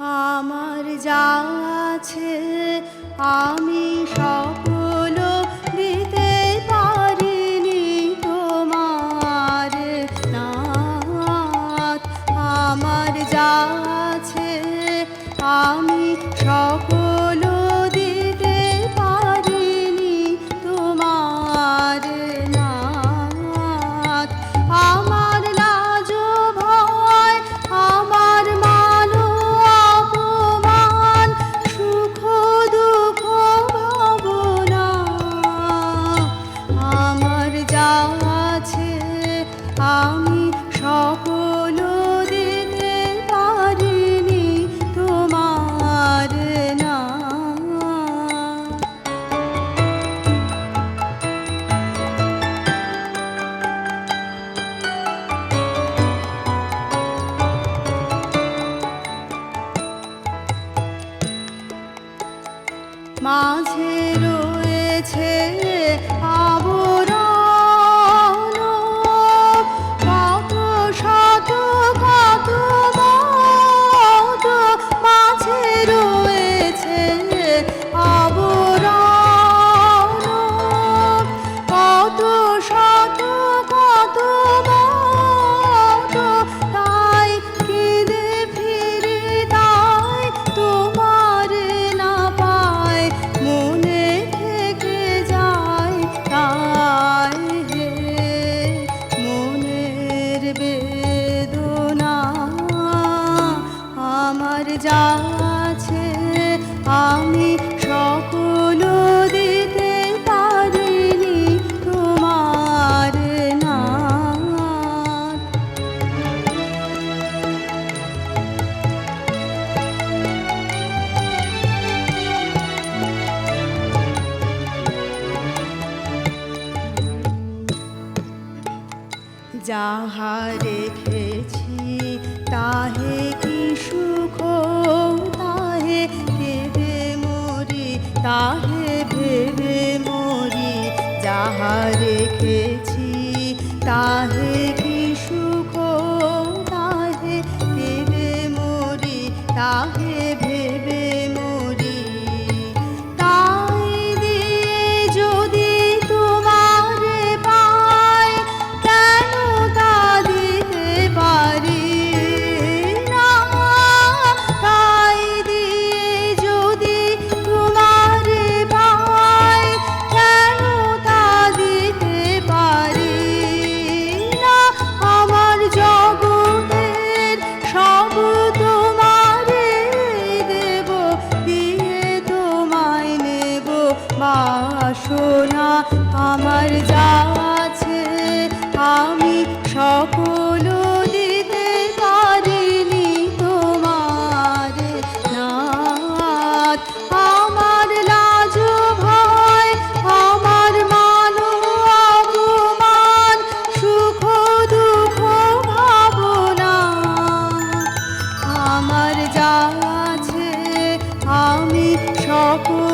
আমার যা আছে আমি সকল দিতে পারিনি তোমার নাথ। আমার যা আছে আমি সকল দিতে পারিনি তোমার নাথ। আমার লাজ ভয়, আমার মান অপমান, সুখ দুঃখ ভাবনা, আমার যা আছে আমি সকল দিতে পারিনি তোমার নাথ। মাঝে রয়েছে আবরণ, কত শত কত মত, মাঝে রয়েছে আবরণ, কত শত কত মত, তাই কেঁদে ফিরে তাই তোমার না পায়, মনে থেকে যায় তাই হে মনের বেদনা। আমার যা আছে আমি সকল দিতে পারিনি তোমার নাথ। যাহা রেখেছি তাহে কি সুখ, তাহে ভেবে মরি, তাহে ভেবে মরি। যাহা রেখেছি তাহে কি সুখ, তাহে ভেবে মরি, তাহে ভেবে মরি। তাই দিয়ে যদি তোমারে পাই, কেন তা দিতে পারি না? তাই দিয়ে যদি তোমারে পাই, কেন তা দিতে পারি না? আমার জগতের সব তোমারে দেব, দিয়ে তোমায় নেব বাসনা। আমার যা আছে আমি সকল দিতে পারিনি তোমার নাথ। আমার লাজ ভয়, আমার মান অপমান, সুখ দুঃখ ভাবনা, আমার যা আছে আমি সকল